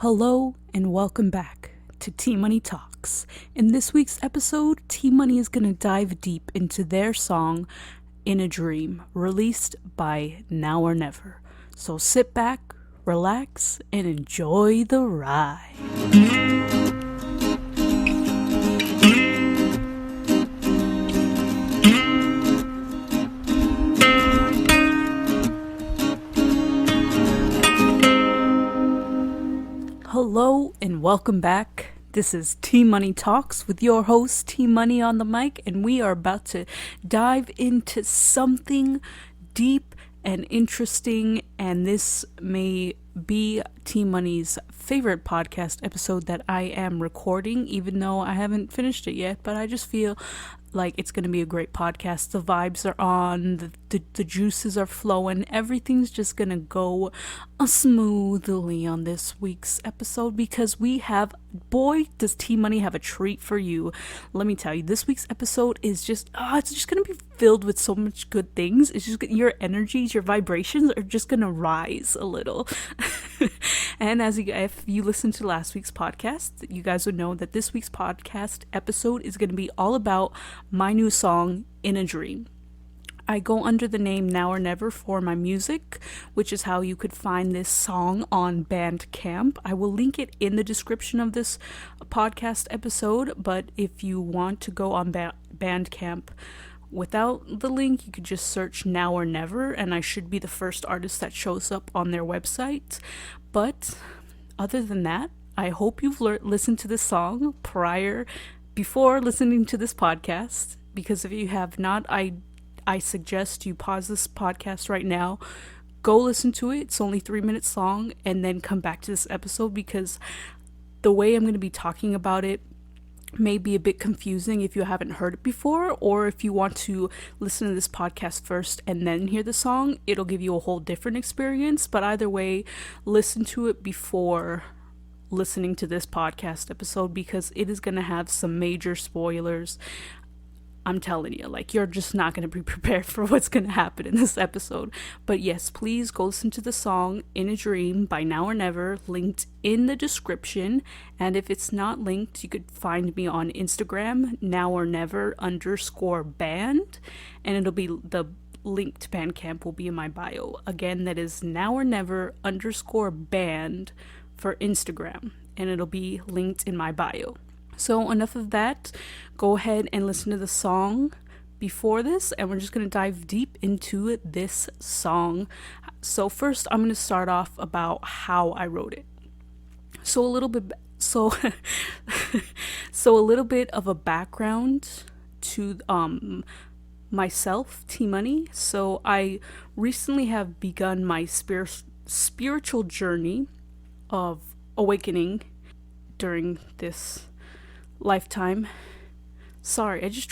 Hello and welcome back to T Money Talks. In this week's episode, T Money is going to dive deep into their song In a Dream, released by Now or Never. So sit back, relax, and enjoy the ride. Hello and welcome back. This is T Money Talks with your host T Money on the mic, and we are about to dive into something deep and interesting, and this may be T Money's favorite podcast episode that I am recording, even though I haven't finished it yet, but I just feel like it's going to be a great podcast. The vibes are on, the juices are flowing, everything's just going to go smoothly on this week's episode because we have, boy, does T Money have a treat for you. Let me tell you, this week's episode is it's just going to be filled with so much good things. It's just, your energies, your vibrations are just going to rise a little. And if you listened to last week's podcast, you guys would know that this week's podcast episode is going to be all about my new song, In a Dream. I go under the name Now or Never for my music, which is how you could find this song on Bandcamp. I will link it in the description of this podcast episode, but if you want to go on Bandcamp without the link, you could just search Now or Never, and I should be the first artist that shows up on their website. But other than that, I hope you've listened to this song before listening to this podcast, because if you have not, I suggest you pause this podcast right now, go listen to it. It's only 3 minutes long, and then come back to this episode, because the way I'm going to be talking about it may be a bit confusing if you haven't heard it before, or if you want to listen to this podcast first and then hear the song, it'll give you a whole different experience. But either way, listen to it before listening to this podcast episode, because it is going to have some major spoilers. I'm telling you, you're just not going to be prepared for what's going to happen in this episode. But yes, please go listen to the song In a Dream by Now or Never, linked in the description. And if it's not linked, you could find me on Instagram, nowornever_band. And it'll be, the link to Bandcamp will be in my bio. Again, that is nowornever_band for Instagram. And it'll be linked in my bio. So enough of that, go ahead and listen to the song before this, and we're just going to dive deep into this song. So first, I'm going to start off about how I wrote it. So a little bit of a background to myself, T Money. So I recently have begun my spiritual journey of awakening during this lifetime. Sorry, I just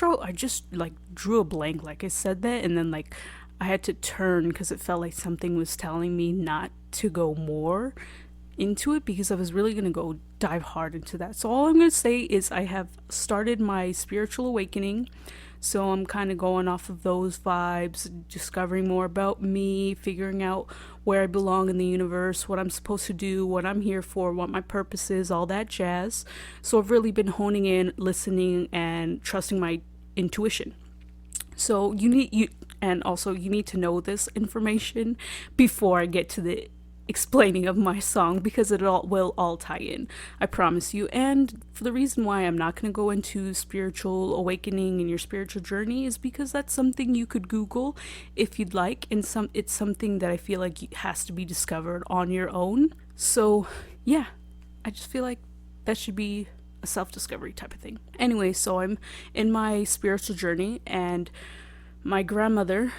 drew a blank. I said that, and then I had to turn because it felt like something was telling me not to go more into it, because I was really going to go dive hard into that. So all I'm going to say is I have started my spiritual awakening. So I'm kind of going off of those vibes, discovering more about me, figuring out where I belong in the universe, what I'm supposed to do, what I'm here for, what my purpose is, all that jazz. So I've really been honing in, listening, and trusting my intuition. So you need to know this information before I get to the explaining of my song, because it will all tie in, I promise you. And for the reason why I'm not going to go into spiritual awakening and your spiritual journey is because that's something you could Google if you'd like, and it's something that I feel like has to be discovered on your own. So yeah, I just feel like that should be a self-discovery type of thing. Anyway, so I'm in my spiritual journey, and my grandmother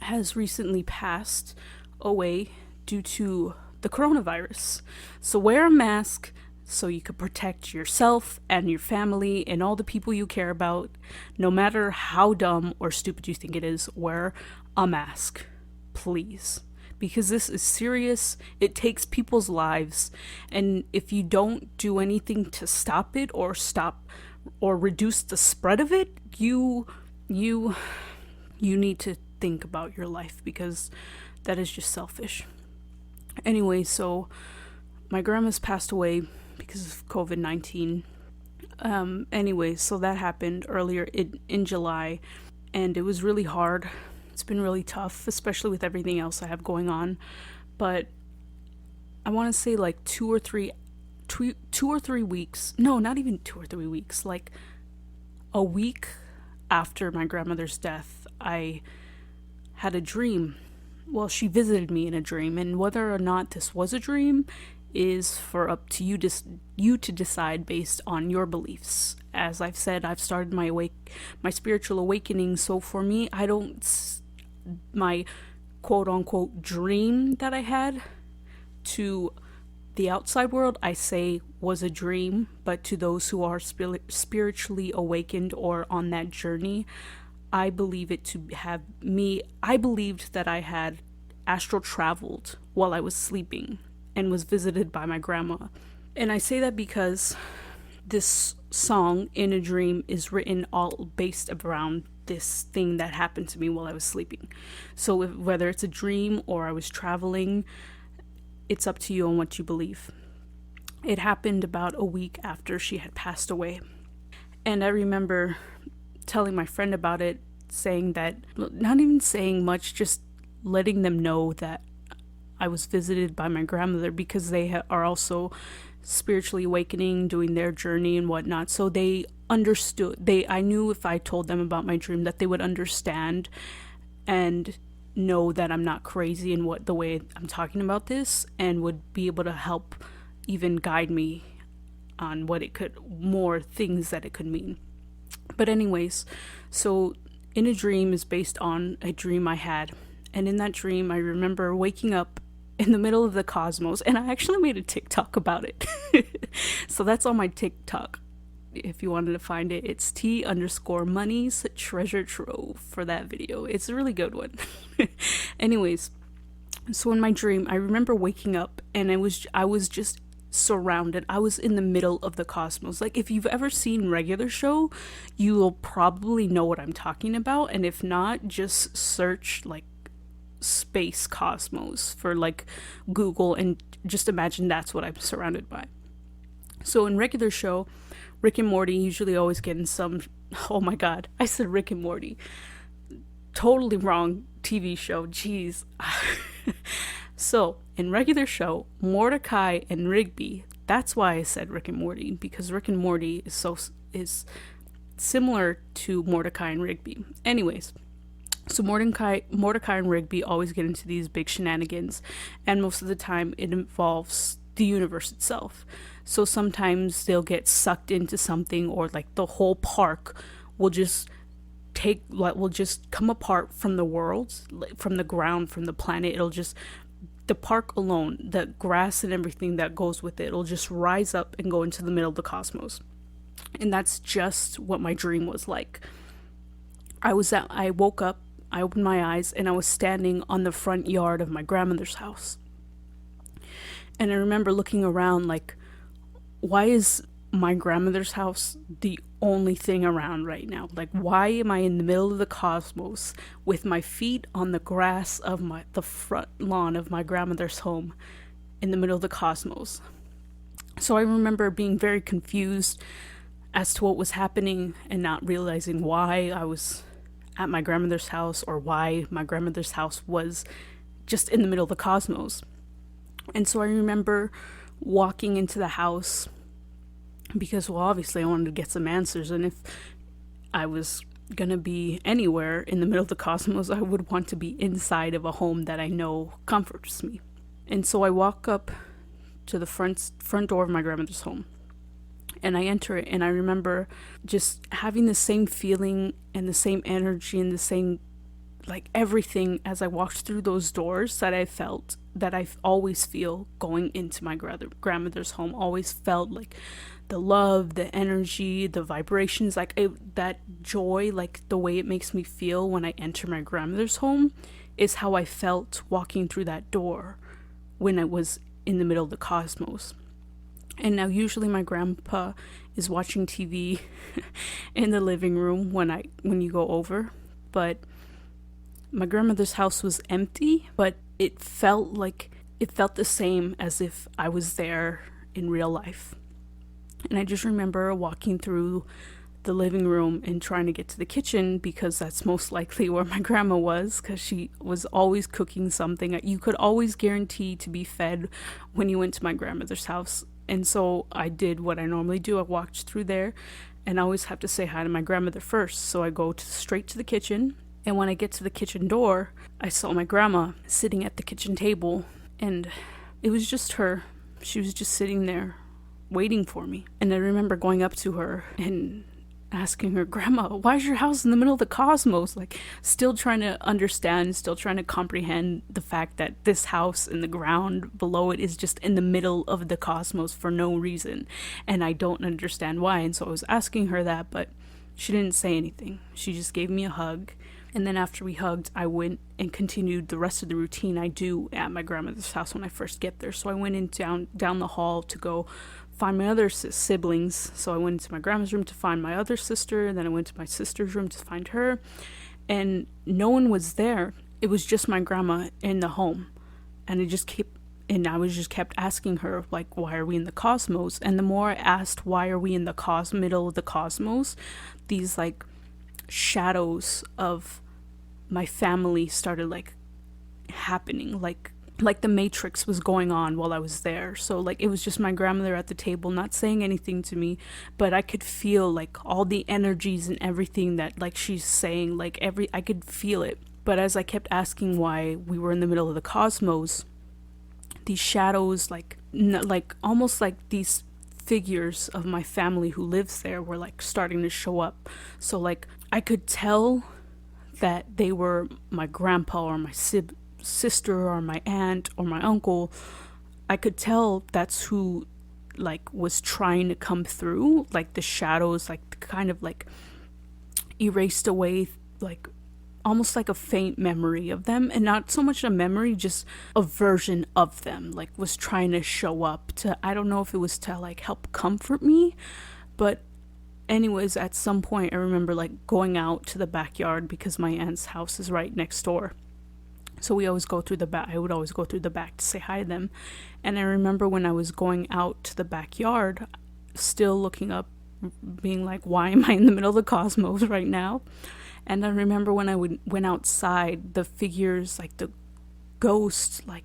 has recently passed away due to the coronavirus. So wear a mask so you could protect yourself and your family and all the people you care about. No matter how dumb or stupid you think it is, wear a mask, please. Because this is serious. It takes people's lives, and if you don't do anything to stop it or reduce the spread of it, you need to think about your life, because that is just selfish. Anyway, so my grandma's passed away because of COVID-19. Anyway, so that happened earlier in July, and it was really hard. It's been really tough, especially with everything else I have going on. But I want to say like 2 or 3 weeks. No, not even 2 or 3 weeks. Like a week after my grandmother's death, I had a dream. Well, she visited me in a dream, and whether or not this was a dream is for up to you to decide based on your beliefs. As I've said, I've started my spiritual awakening. So for me, my quote unquote dream that I had, to the outside world, I say was a dream, but to those who are spiritually awakened or on that journey, I believe it to have me. I believed that I had astral traveled while I was sleeping and was visited by my grandma. And I say that because this song, In a Dream, is written all based around this thing that happened to me while I was sleeping. So whether it's a dream or I was traveling, it's up to you on what you believe. It happened about a week after she had passed away. And I remember telling my friend about it, saying that, not even saying much, just letting them know that I was visited by my grandmother, because they are also spiritually awakening, doing their journey and whatnot. So they understood. I knew if I told them about my dream that they would understand and know that I'm not crazy in the way I'm talking about this, and would be able to help even guide me on more things that it could mean. But anyways, so In a Dream is based on a dream I had. And in that dream, I remember waking up in the middle of the cosmos, and I actually made a TikTok about it. So that's on my TikTok. If you wanted to find it, it's T_Money's treasure trove for that video. It's a really good one. Anyways, so in my dream, I remember waking up, and I was just surrounded. I was in the middle of the cosmos. Like, if you've ever seen Regular Show, you will probably know what I'm talking about. And if not, just search like space cosmos for like Google, and just imagine that's what I'm surrounded by. So in Regular Show, Rick and Morty usually always get in some, oh my god, I said Rick and Morty, totally wrong TV show, jeez. So in Regular Show, Mordecai and Rigby, that's why I said Rick and Morty, because Rick and Morty is similar to Mordecai and Rigby. Anyways, so Mordecai and Rigby always get into these big shenanigans, and most of the time it involves the universe itself. So sometimes they'll get sucked into something, or like the whole park will just come apart from the world, from the ground, from the planet. The park alone, the grass and everything that goes with it'll just rise up and go into the middle of the cosmos. And that's just what my dream was like. I woke up, I opened my eyes, and I was standing on the front yard of my grandmother's house. And I remember looking around like, why is my grandmother's house the only thing around right now? Like, why am I in the middle of the cosmos with my feet on the grass of the front lawn of my grandmother's home in the middle of the cosmos? So I remember being very confused as to what was happening, and not realizing why I was at my grandmother's house, or why my grandmother's house was just in the middle of the cosmos. And so I remember walking into the house, because, well, obviously I wanted to get some answers, and if I was gonna be anywhere in the middle of the cosmos, I would want to be inside of a home that I know comforts me. And so I walk up to the front door of my grandmother's home, and I enter it, and I remember just having the same feeling and the same energy and the same, like, everything as I walked through those doors that I felt, that I always feel going into my grandmother's home. Always felt like the love, the energy, the vibrations, like that joy, like the way it makes me feel when I enter my grandmother's home is how I felt walking through that door when I was in the middle of the cosmos. And now usually my grandpa is watching TV in the living room when you go over, but my grandmother's house was empty, but it felt like it felt the same as if I was there in real life. And I just remember walking through the living room and trying to get to the kitchen, because that's most likely where my grandma was, because she was always cooking something. You could always guarantee to be fed when you went to my grandmother's house. And so I did what I normally do. I walked through there, and I always have to say hi to my grandmother first. So I go straight to the kitchen. And when I get to the kitchen door, I saw my grandma sitting at the kitchen table, and it was just her. She was just sitting there waiting for me. And I remember going up to her and asking her, "Grandma, why is your house in the middle of the cosmos?" Like, still trying to understand, still trying to comprehend the fact that this house and the ground below it is just in the middle of the cosmos for no reason. And I don't understand why. And so I was asking her that, but she didn't say anything. She just gave me a hug. And then after we hugged, I went and continued the rest of the routine I do at my grandmother's house when I first get there. So I went in down the hall to go find my other siblings. So I went into my grandma's room to find my other sister, and then I went to my sister's room to find her. And no one was there. It was just my grandma in the home. And I was just kept asking her, like, why are we in the cosmos? And the more I asked, why are we in the middle of the cosmos, these like shadows of my family started like happening, like the Matrix was going on while I was there. So like it was just my grandmother at the table not saying anything to me, but I could feel like all the energies and everything that like she's saying, like I could feel it. But as I kept asking why we were in the middle of the cosmos, these shadows, like almost like these figures of my family who lives there were like starting to show up. So like I could tell that they were my grandpa or my sister or my aunt or my uncle. I could tell that's who like was trying to come through. Like the shadows like kind of like erased away, like almost like a faint memory of them, and not so much a memory, just a version of them like was trying to show up to, I don't know if it was to like help comfort me, but anyways, at some point I remember like going out to the backyard because my aunt's house is right next door. So we always go through the back. I would always go through the back to say hi to them. And I remember when I was going out to the backyard, still looking up, being like, why am I in the middle of the cosmos right now? And I remember when I went outside, the figures, like the ghosts, like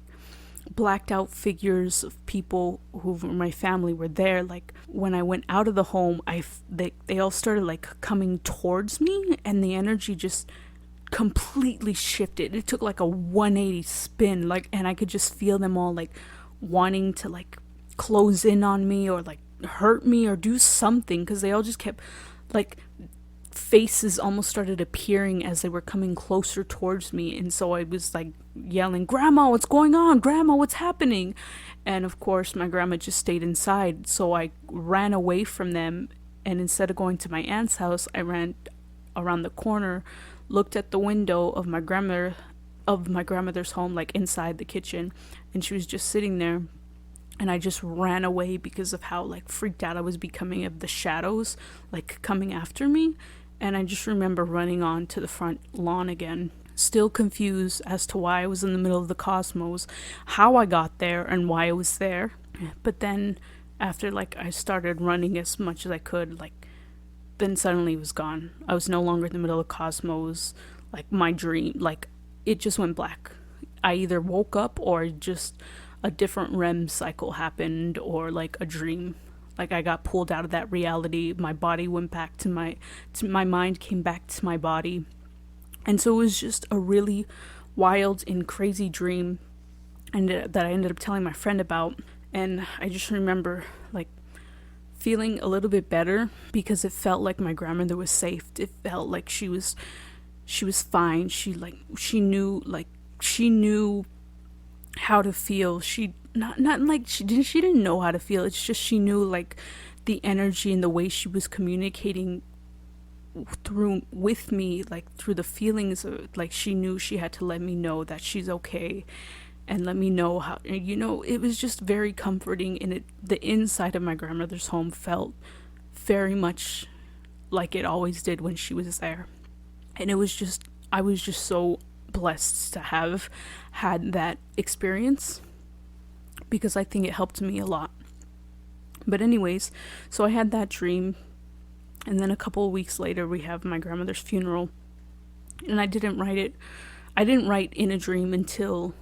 blacked out figures of people who were my family were there. Like when I went out of the home, they all started like coming towards me, and the energy just completely shifted. It took like a 180 spin, like, and I could just feel them all like wanting to like close in on me or like hurt me or do something, because they all just kept like faces almost started appearing as they were coming closer towards me. And so I was like yelling, "Grandma, what's going on? Grandma, what's happening?" And of course my grandma just stayed inside. So I ran away from them, and instead of going to my aunt's house, I ran around the corner, looked at the window of my grandmother's home, like inside the kitchen, and she was just sitting there. And I just ran away because of how like freaked out I was becoming of the shadows like coming after me. And I just remember running on to the front lawn again, still confused as to why I was in the middle of the cosmos, how I got there, and why I was there. But then after like I started running as much as I could, like then suddenly it was gone. I was no longer in the middle of the cosmos. Like my dream, like it just went black. I either woke up or just a different REM cycle happened, or like a dream. Like I got pulled out of that reality. My body went back to my mind came back to my body. And so it was just a really wild and crazy dream, and that I ended up telling my friend about. And I just remember like feeling a little bit better, because it felt like my grandmother was safe. It felt like she was fine. She knew how to feel. She didn't know how to feel. It's just she knew like the energy and the way she was communicating with me, like through the feelings of, like she knew she had to let me know that she's okay, and let me know how, it was just very comforting. And the inside of my grandmother's home felt very much like it always did when she was there. And I was just so blessed to have had that experience. because I think it helped me a lot. But anyways, so I had that dream, and then a couple of weeks later we have my grandmother's funeral, and I didn't write in a dream until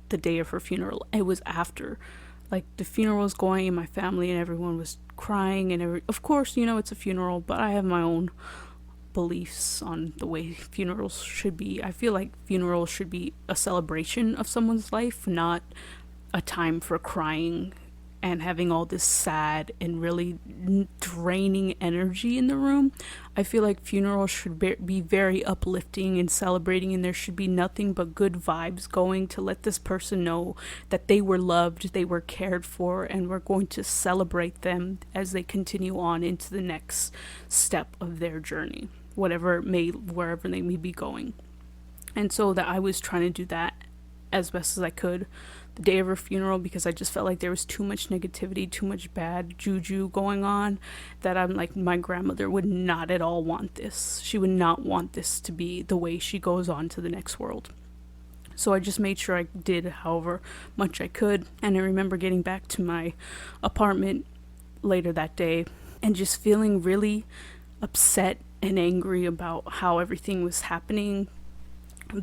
the day of her funeral. It was after, like, the funeral was going and my family and everyone was crying, and of course, it's a funeral, but I have my own beliefs on the way funerals should be. I feel like funerals should be a celebration of someone's life, not a time for crying and having all this sad and really draining energy in the room. I feel like funerals should be very uplifting and celebrating, and there should be nothing but good vibes going to let this person know that they were loved, they were cared for, and we're going to celebrate them as they continue on into the next step of their journey, wherever they may be going. And so that I was trying to do that as best as I could the day of her funeral, because I just felt like there was too much negativity, too much bad juju going on, that I'm like, my grandmother would not at all want this. She would not want this to be the way she goes on to the next world. So I just made sure I did however much I could. And I remember getting back to my apartment later that day and just feeling really upset and angry about how everything was happening,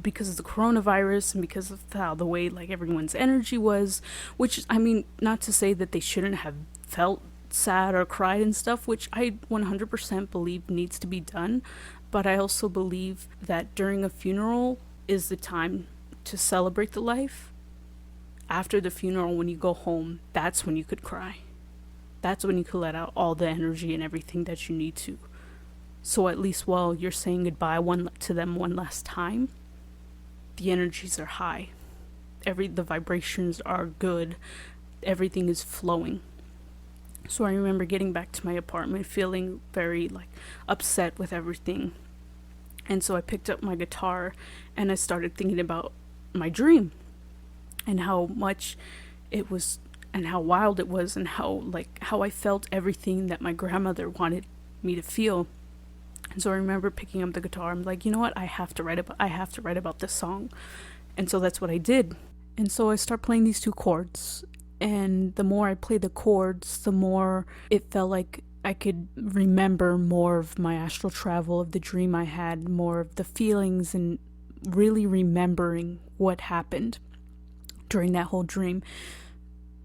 because of the coronavirus and because of how the way like everyone's energy was, which, I mean, not to say that they shouldn't have felt sad or cried and stuff, which I 100% believe needs to be done, but I also believe that during a funeral is the time to celebrate the life. After the funeral, when you go home, that's when you could cry. That's when you could let out all the energy and everything that you need to. So at least while you're saying goodbye to them one last time, the energies are high. The vibrations are good. Everything is flowing. So I remember getting back to my apartment feeling very upset with everything. And so I picked up my guitar and I started thinking about my dream and how much it was and how wild it was and how I felt everything that my grandmother wanted me to feel. And so I remember picking up the guitar. I'm like, you know what? I have to write about this song. And so that's what I did. And so I start playing these 2 chords. And the more I play the chords, the more it felt like I could remember more of my astral travel, of the dream I had, more of the feelings, and really remembering what happened during that whole dream.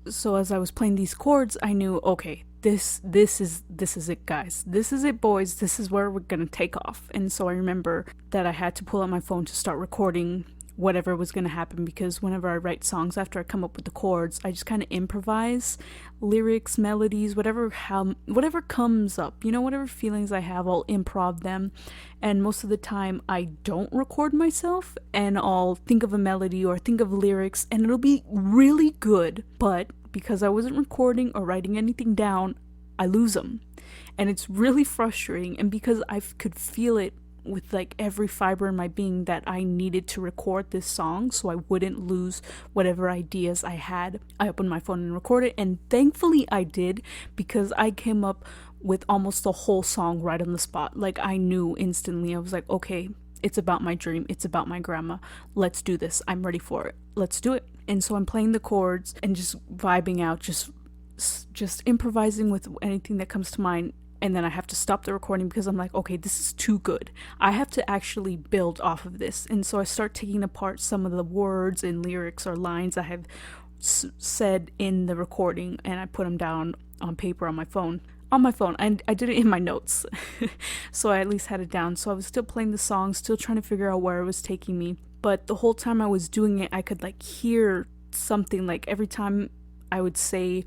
So as I was playing these chords, I knew, okay, this is it, guys. This is it, boys. This is where we're gonna take off. And so I remember that I had to pull out my phone to start recording whatever was gonna happen, because whenever I write songs, after I come up with the chords, I just kind of improvise lyrics, melodies, whatever comes up, whatever feelings I have, I'll improv them. And most of the time I don't record myself, and I'll think of a melody or think of lyrics and it'll be really good, but because I wasn't recording or writing anything down, I lose them. And it's really frustrating. And because I could feel it with every fiber in my being that I needed to record this song so I wouldn't lose whatever ideas I had, I opened my phone and recorded. And thankfully I did, because I came up with almost the whole song right on the spot. I knew instantly. I was like, okay, it's about my dream. It's about my grandma. Let's do this. I'm ready for it. Let's do it. And so I'm playing the chords and just vibing out, just improvising with anything that comes to mind. And then I have to stop the recording because I'm like, okay, this is too good. I have to actually build off of this. And so I start taking apart some of the words and lyrics or lines I have said in the recording, and I put them down on paper on my phone. I did it in my notes. So I at least had it down. So I was still playing the song, still trying to figure out where it was taking me. But the whole time I was doing it, I could hear something. Every time I would say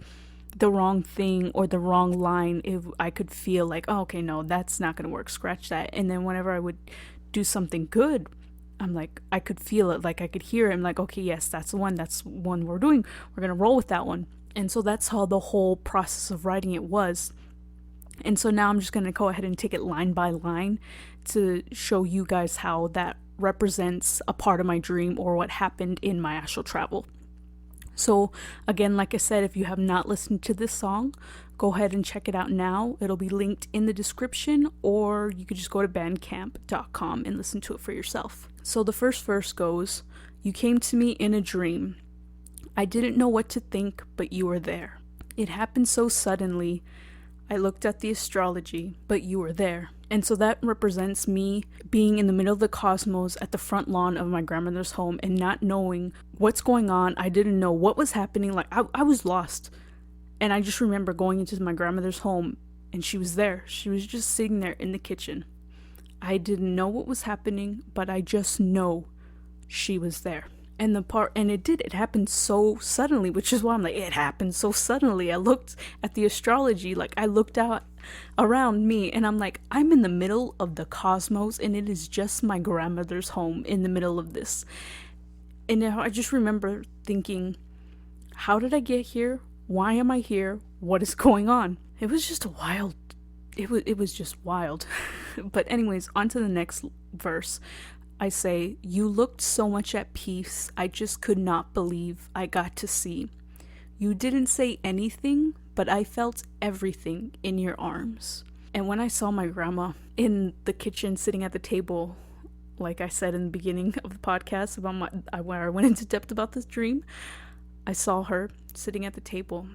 the wrong thing or the wrong line, I could feel oh, okay, no, that's not gonna work, scratch that. And then whenever I would do something good, I'm I could feel it, I could hear it. I'm okay, yes, that's the one we're doing, we're gonna roll with that one. And so that's how the whole process of writing it was. And so now I'm just gonna go ahead and take it line by line to show you guys how that represents a part of my dream or what happened in my astral travel. So again, like I said, if you have not listened to this song, go ahead and check it out now. It'll be linked in the description, or you could just go to bandcamp.com and listen to it for yourself. So the first verse goes, "You came to me in a dream. I didn't know what to think, but you were there. It happened so suddenly. I looked at the astrology, but you were there. And so that represents me being in the middle of the cosmos at the front lawn of my grandmother's home and not knowing what's going on. I didn't know what was happening. Like, I was lost. And I just remember going into my grandmother's home and she was there. She was just sitting there in the kitchen. I didn't know what was happening, but I just know she was there. And it happened so suddenly, which is why I'm like, it happened so suddenly. I looked at the astrology, like I looked out around me and I'm like, I'm in the middle of the cosmos and it is just my grandmother's home in the middle of this. And I just remember thinking, how did I get here? Why am I here? What is going on? It was just wild. It was just wild. But anyways, on to the next verse. I say, you looked so much at peace, I just could not believe I got to see. You didn't say anything, but I felt everything in your arms. And when I saw my grandma in the kitchen sitting at the table, like I said in the beginning of the podcast about where I went into depth about this dream, I saw her sitting at the table.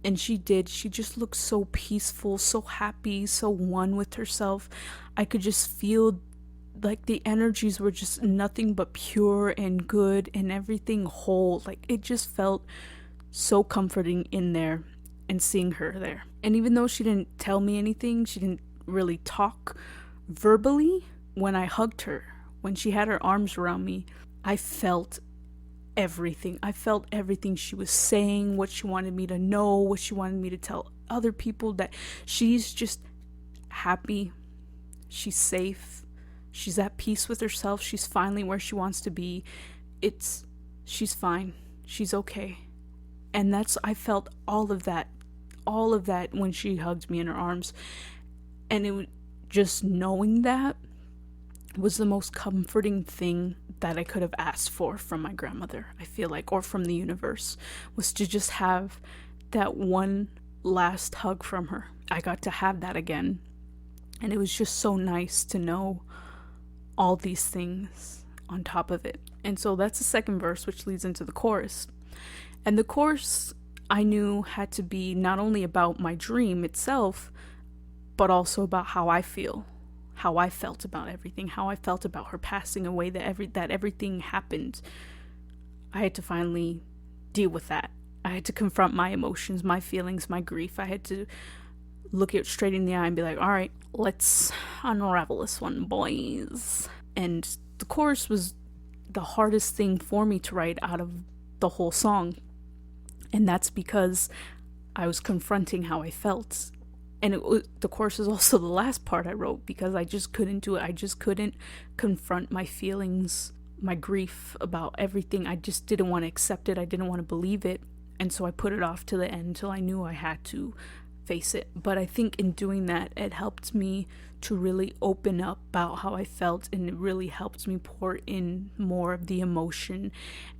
And she just looked so peaceful, so happy, so one with herself. I could just feel like the energies were just nothing but pure and good and everything whole. Like it just felt so comforting in there and seeing her there. And even though she didn't tell me anything, she didn't really talk verbally, when I hugged her, when she had her arms around me, I felt everything. I felt everything she was saying, what she wanted me to know, what she wanted me to tell other people, that she's just happy, she's safe, she's at peace with herself, she's finally where she wants to be. She's fine, she's okay. And I felt all of that when she hugged me in her arms. And just knowing that was the most comforting thing that I could have asked for from my grandmother, I feel like, or from the universe, was to just have that one last hug from her. I got to have that again. And it was just so nice to know all these things on top of it. And so that's the second verse, which leads into the chorus. And the chorus I knew had to be not only about my dream itself, but also about how I feel, how I felt about everything, how I felt about her passing away, that everything happened. I had to finally deal with that. I had to confront my emotions, my feelings, my grief. I had to look it straight in the eye and be like, all right, let's unravel this one, boys. And the chorus was the hardest thing for me to write out of the whole song. And that's because I was confronting how I felt. And the chorus is also the last part I wrote because I just couldn't do it. I just couldn't confront my feelings, my grief about everything. I just didn't want to accept it. I didn't want to believe it. And so I put it off to the end until I knew I had to face it. But I think in doing that, it helped me to really open up about how I felt, and it really helped me pour in more of the emotion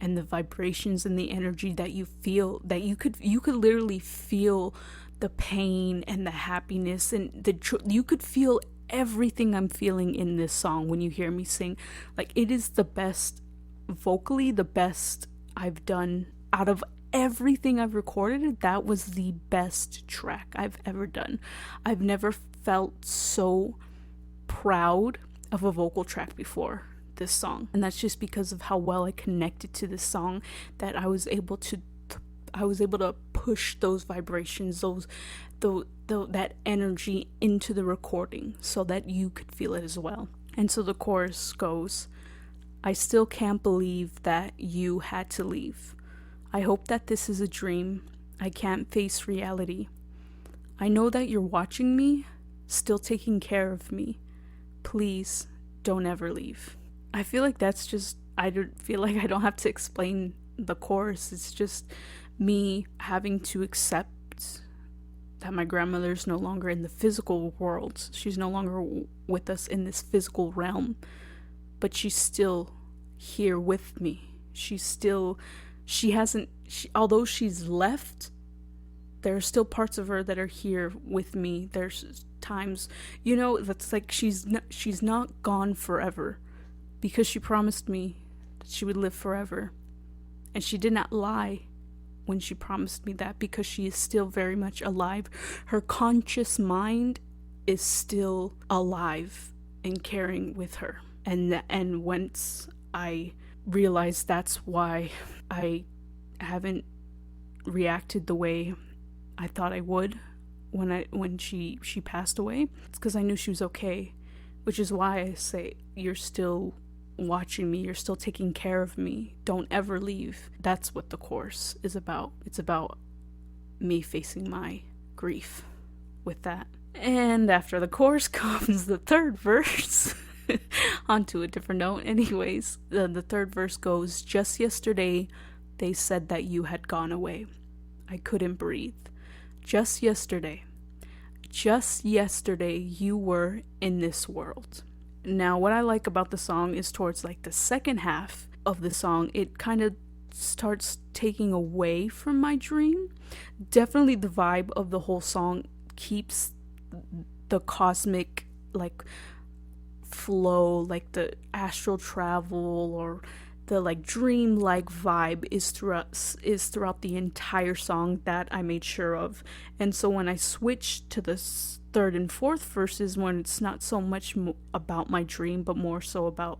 and the vibrations and the energy that you feel, that you could literally feel the pain and the happiness, and you could feel everything I'm feeling in this song when you hear me sing. Like, it is the best, vocally the best I've done out of everything I've recorded. That was the best track I've ever done. I've never felt so proud of a vocal track before this song, and that's just because of how well I connected to this song, that I was able to push those vibrations, that energy into the recording so that you could feel it as well. And so the chorus goes, I still can't believe that you had to leave. I hope that this is a dream. I can't face reality. I know that you're watching me, still taking care of me. Please don't ever leave. I feel like that's just, I don't feel like I don't have to explain the chorus. It's just me having to accept that my grandmother's no longer in the physical world. She's no longer with us in this physical realm, but she's still here with me. Although she's left, there are still parts of her that are here with me. There's times, that's like she's not gone forever, because she promised me that she would live forever. And she did not lie when she promised me that, because she is still very much alive. Her conscious mind is still alive and carrying with her. And once I realized that's why I haven't reacted the way I thought I would when she passed away, it's because I knew she was okay, which is why I say, you're still watching me, you're still taking care of me, don't ever leave. That's what the chorus is about. It's about me facing my grief with that. And after the chorus comes the third verse. Onto a different note. Anyways, the third verse goes, just yesterday they said that you had gone away. I couldn't breathe. Just yesterday you were in this world. Now, what I like about the song is towards like the second half of the song, it kind of starts taking away from my dream. Definitely the vibe of the whole song keeps the cosmic like flow, like the astral travel or the like dream-like vibe is throughout the entire song. That I made sure of. And so when I switched to the third and fourth verses, when it's not so much about my dream but more so about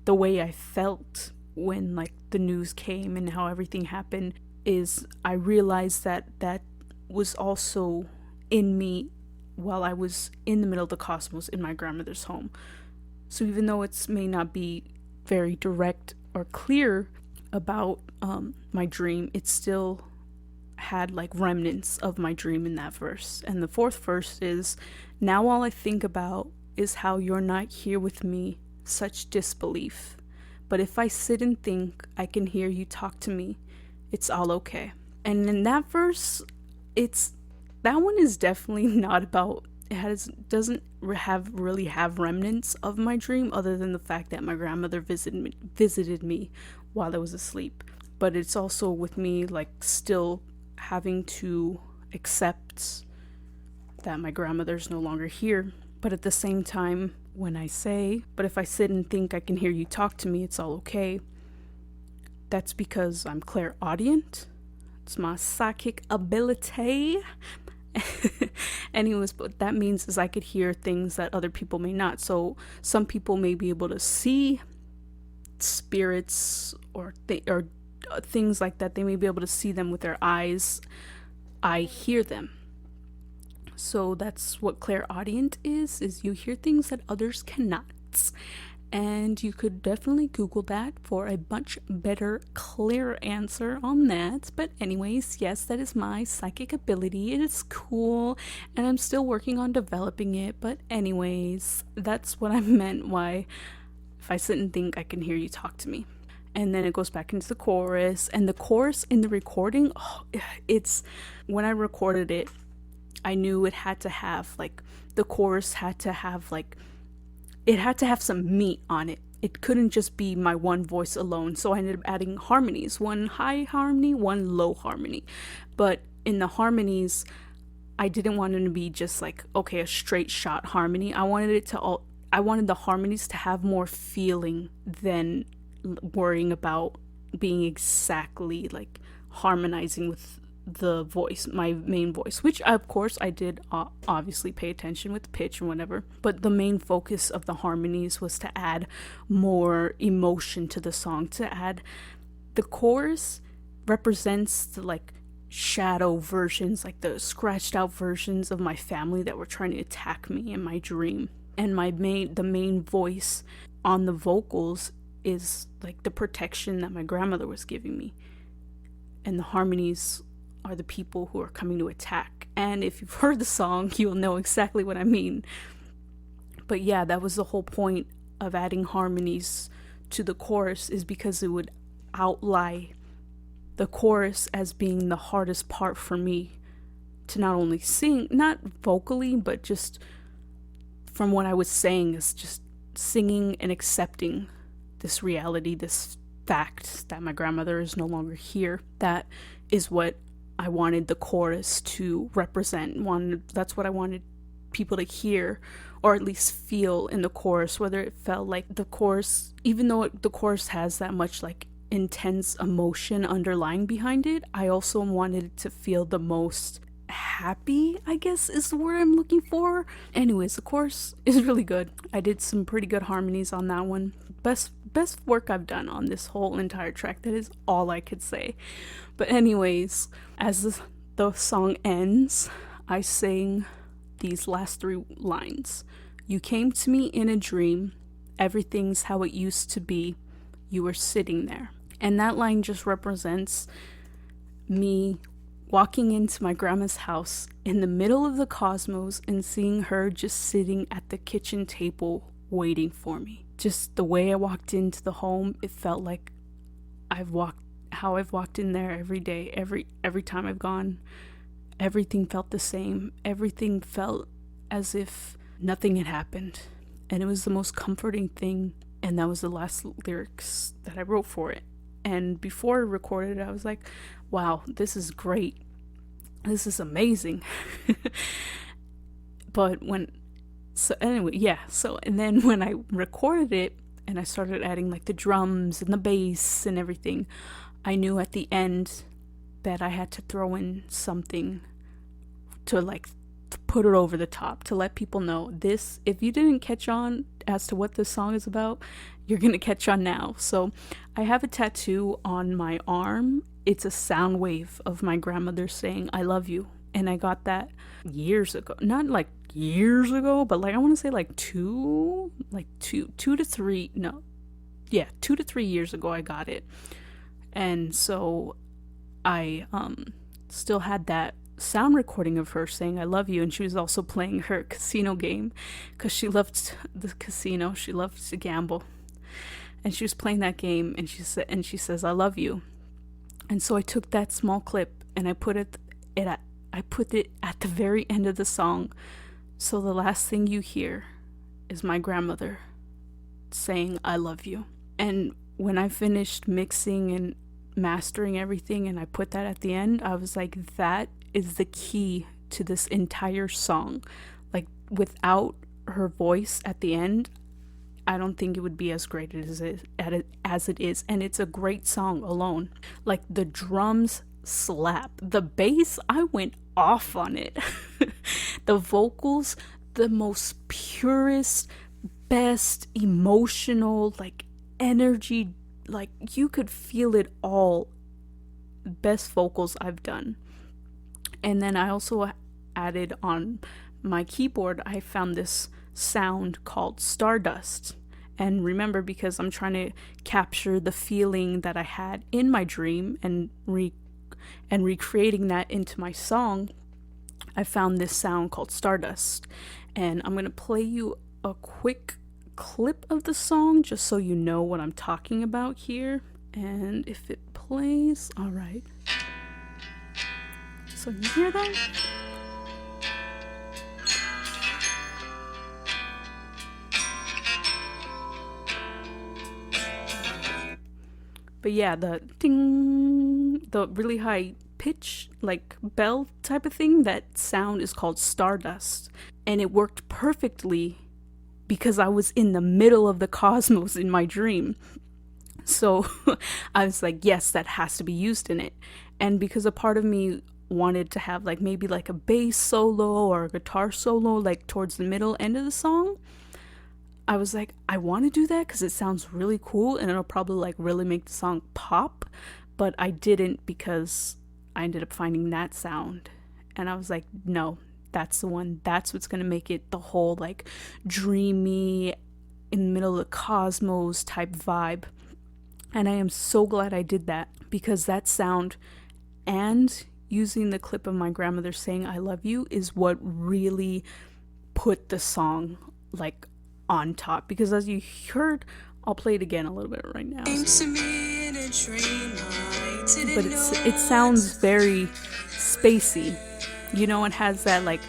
the way I felt when like the news came and how everything happened, is I realized that was also in me while I was in the middle of the cosmos in my grandmother's home. So even though it may not be very direct or clear about my dream, it still had like remnants of my dream in that verse. And the fourth verse is, now all I think about is how you're not here with me, such disbelief. But if I sit and think, I can hear you talk to me. It's all okay. And in that verse, that one is definitely not about, doesn't really have remnants of my dream, other than the fact that my grandmother visited me while I was asleep. But it's also with me like still having to accept that my grandmother's no longer here. But at the same time, when I say, but if I sit and think I can hear you talk to me, it's all okay, that's because I'm clairaudient. It's my psychic ability. Anyways, what that means is I could hear things that other people may not. So some people may be able to see spirits or things like that. They may be able to see them with their eyes. I hear them. So that's what clairaudient is you hear things that others cannot. And you could definitely Google that for a much better, clear answer on that. But anyways, yes, that is my psychic ability. It is cool, and I'm still working on developing it. But anyways, that's what I meant why if I sit and think, I can hear you talk to me. And then it goes back into the chorus. And the chorus in the recording, it's, when I recorded it, I knew it had to have, like, the chorus had to have, like, it had to have some meat on it. It couldn't just be my one voice alone. So I ended up adding harmonies, one high harmony, one low harmony. But in the harmonies, I didn't want them to be just like, okay, a straight shot harmony. I wanted the harmonies to have more feeling than worrying about being exactly like harmonizing with the voice, my main voice, which of course I did obviously pay attention with pitch and whatever, but the main focus of the harmonies was to add more emotion to the song, to add, the chorus represents the like shadow versions, like the scratched out versions of my family that were trying to attack me in my dream. And the main voice on the vocals is like the protection that my grandmother was giving me, and the harmonies are the people who are coming to attack. And if you've heard the song, you'll know exactly what I mean. But yeah, that was the whole point of adding harmonies to the chorus, is because it would outlie the chorus as being the hardest part for me to not only sing, not vocally, but just from what I was saying, is just singing and accepting this reality, this fact that my grandmother is no longer here. That is what I wanted the chorus to represent. That's what I wanted people to hear, or at least feel in the chorus, whether it felt like the chorus, even though the chorus has that much like intense emotion underlying behind it. I also wanted it to feel the most happy, I guess is the word I'm looking for. Anyways, the chorus is really good. I did some pretty good harmonies on that one. Best work I've done on this whole entire track. That is all I could say. But anyways, as the song ends, I sing these last 3 lines. You came to me in a dream. Everything's how it used to be. You were sitting there. And that line just represents me walking into my grandma's house in the middle of the cosmos and seeing her just sitting at the kitchen table waiting for me. Just the way I walked into the home, it felt like I've walked in there every day, every time I've gone. Everything felt the same. Everything felt as if nothing had happened. And it was the most comforting thing. And that was the last lyrics that I wrote for it. And before I recorded it, I was like, wow, this is great. This is amazing. And then when I recorded it and I started adding like the drums and the bass and everything, I knew at the end that I had to throw in something to like put it over the top, to let people know this. If you didn't catch on as to what this song is about, you're gonna catch on now. So I have a tattoo on my arm. It's a sound wave of my grandmother saying I love you, and I got that years ago. Not like years ago, but like I want to say like 2 to 3 years ago I got it. And so I still had that sound recording of her saying I love you, and she was also playing her casino game because she loved the casino, she loved to gamble, and she was playing that game, and she says I love you. And so I took that small clip and I put it at the very end of the song, so the last thing you hear is my grandmother saying I love you. And when I finished mixing and mastering everything and I put that at the end, I was like, that is the key to this entire song. Like, without her voice at the end, I don't think it would be as great as it is. And it's a great song alone. Like, the drums slap. The bass, I went off on it. The vocals, the most purest, best emotional, like, energy, like, you could feel it all. Best vocals I've done. And then I also added on my keyboard, I found this sound called Stardust. And remember, because I'm trying to capture the feeling that I had in my dream and recreating that into my song, I found this sound called Stardust. And I'm going to play you a quick clip of the song just so you know what I'm talking about here. And if it plays, all right. So you hear that? But yeah, the ding, the really high pitch, like bell type of thing, that sound is called Stardust. And it worked perfectly because I was in the middle of the cosmos in my dream. So I was like, yes, that has to be used in it. And because a part of me wanted to have like maybe like a bass solo or a guitar solo like towards the middle end of the song, I was like, I want to do that because it sounds really cool and it'll probably like really make the song pop. But I didn't, because I ended up finding that sound and I was like, no, that's the one. That's what's going to make it the whole like dreamy, in the middle of the cosmos type vibe. And I am so glad I did that, because that sound and using the clip of my grandmother saying I love you is what really put the song like on top. Because as you heard, I'll play it again a little bit right now. But it sounds very spacey, you know, it has that like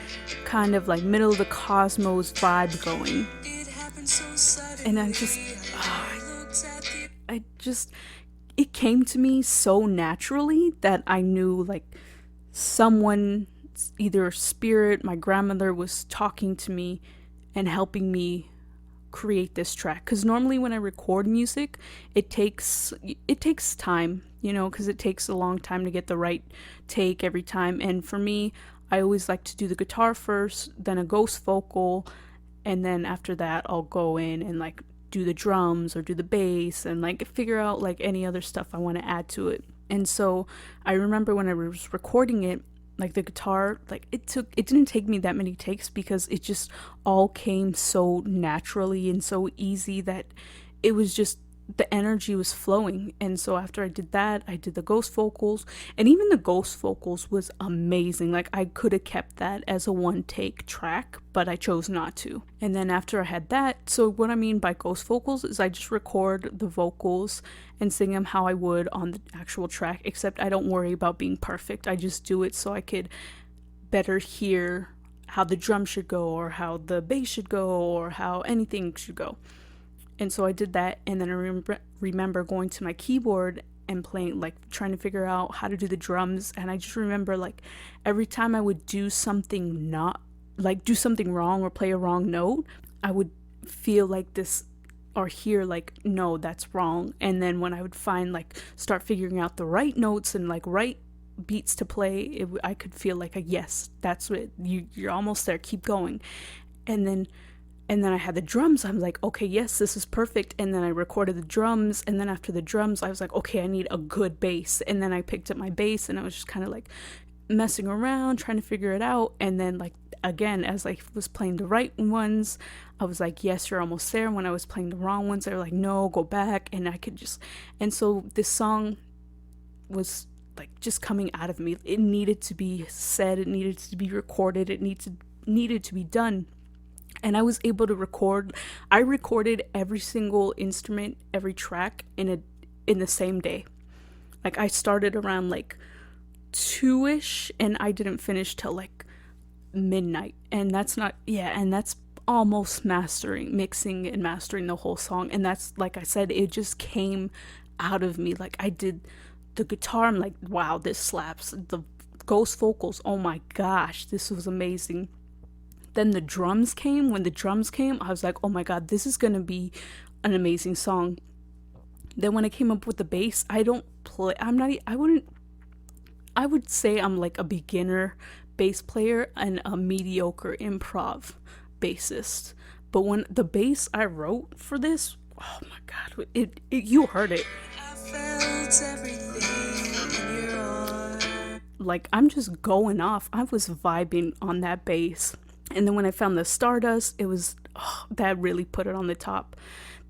kind of like middle of the cosmos vibe going. And it came to me so naturally that I knew like someone, either spirit, my grandmother, was talking to me and helping me create this track, because normally when I record music, it takes time, because it takes a long time to get the right take every time. And for me, I always like to do the guitar first, then a ghost vocal, and then after that I'll go in and like do the drums or do the bass and like figure out like any other stuff I want to add to it. And so I remember when I was recording it, like the guitar, like it didn't take me that many takes because it just all came so naturally and so easy that it was just, the energy was flowing. And so after I did that, I did the ghost vocals, and even the ghost vocals was amazing. Like I could have kept that as a one take track, but I chose not to. And then after I had that, so what I mean by ghost vocals is I just record the vocals and sing them how I would on the actual track, except I don't worry about being perfect. I just do it so I could better hear how the drum should go, or how the bass should go, or how anything should go. And so I did that, and then I remember going to my keyboard and playing, like trying to figure out how to do the drums. And I just remember like every time I would do something wrong or play a wrong note, I would feel like this or hear like, no, that's wrong. And then when I would start figuring out the right notes and like right beats to play, I could feel like yes, that's it. You're almost there. Keep going. And then I had the drums. I'm like, okay, yes, this is perfect. And then I recorded the drums. And then after the drums, I was like, okay, I need a good bass. And then I picked up my bass, and I was just kind of like messing around, trying to figure it out. And then like, again, as I was playing the right ones, I was like, yes, you're almost there. When I was playing the wrong ones, they were like, no, go back. And and so this song was like just coming out of me. It needed to be said. It needed to be recorded. It needed to be done. And I was able to record. I recorded every single instrument, every track in the same day. Like I started around like 2ish, and I didn't finish till like midnight. And that's almost mixing and mastering the whole song. And that's, like I said, it just came out of me. Like I did the guitar, I'm like, wow, this slaps. The ghost vocals, oh my gosh, this was amazing. Then the drums came. When the drums came, I was like, oh my god, this is gonna be an amazing song. Then when I came up with the bass, I would say I'm like a beginner bass player and a mediocre improv bassist. But when the bass I wrote for this, oh my god, you heard it. I felt everything in your arms. Like I'm just going off. I was vibing on that bass. And then when I found the Stardust, it was, that really put it on the top.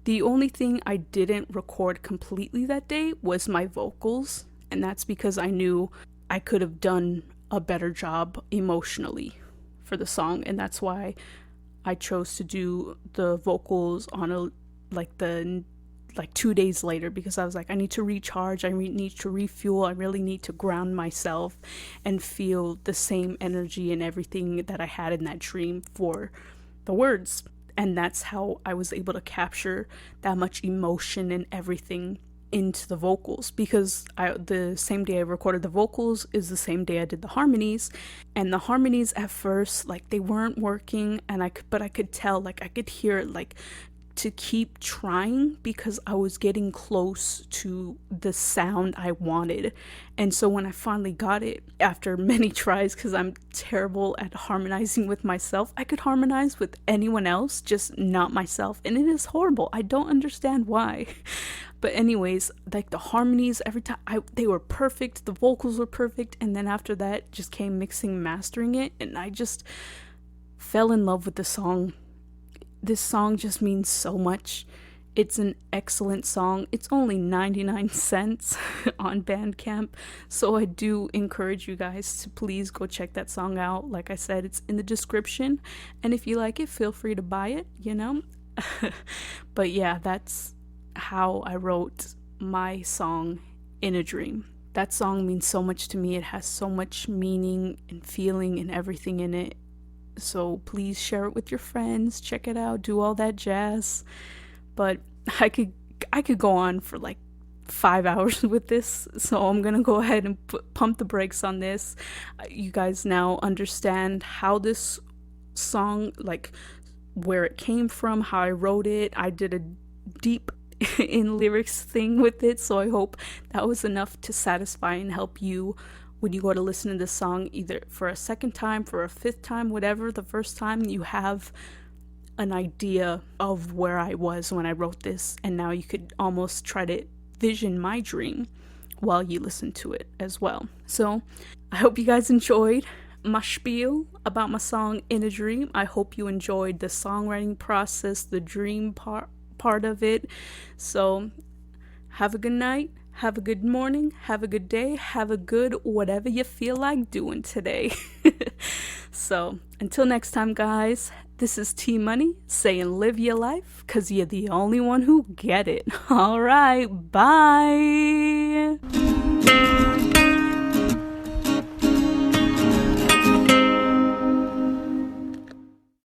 The only thing I didn't record completely that day was my vocals. And that's because I knew I could have done a better job emotionally for the song. And that's why I chose to do the vocals on 2 days later, because I was like, I need to recharge, I need to refuel, I really need to ground myself and feel the same energy and everything that I had in that dream for the words. And that's how I was able to capture that much emotion and everything into the vocals, because the same day I recorded the vocals is the same day I did the harmonies. And the harmonies at first, like, they weren't working, and I could tell, like, I could hear it, like, to keep trying, because I was getting close to the sound I wanted. And so when I finally got it, after many tries, because I'm terrible at harmonizing with myself, I could harmonize with anyone else, just not myself, and it is horrible. I don't understand why. But anyways, like, the harmonies, every time they were perfect, the vocals were perfect, and then after that just came mixing, mastering it, and I just fell in love with the song. This song just means so much. It's an excellent song. It's only 99 cents on Bandcamp, so I do encourage you guys to please go check that song out. Like I said, it's in the description, and if you like it, feel free to buy it, But yeah, that's how I wrote my song, In a Dream. That song means so much to me. It has so much meaning and feeling and everything in it. So please share it with your friends, check it out, do all that jazz. But I could go on for like 5 hours with this, so I'm gonna go ahead and pump the brakes on this. You guys now understand how this song, like, where it came from, how I wrote it. I did a deep in lyrics thing with it, so I hope that was enough to satisfy and help you when you go to listen to this song, either for a second time, for a fifth time, whatever, the first time, you have an idea of where I was when I wrote this, and now you could almost try to vision my dream while you listen to it as well. So I hope you guys enjoyed my spiel about my song In a Dream. I hope you enjoyed the songwriting process, the dream part of it. So have a good night, have a good morning, have a good day, have a good whatever you feel like doing today. So until next time, guys, this is T Money saying live your life, cause you're the only one who get it. All right, bye.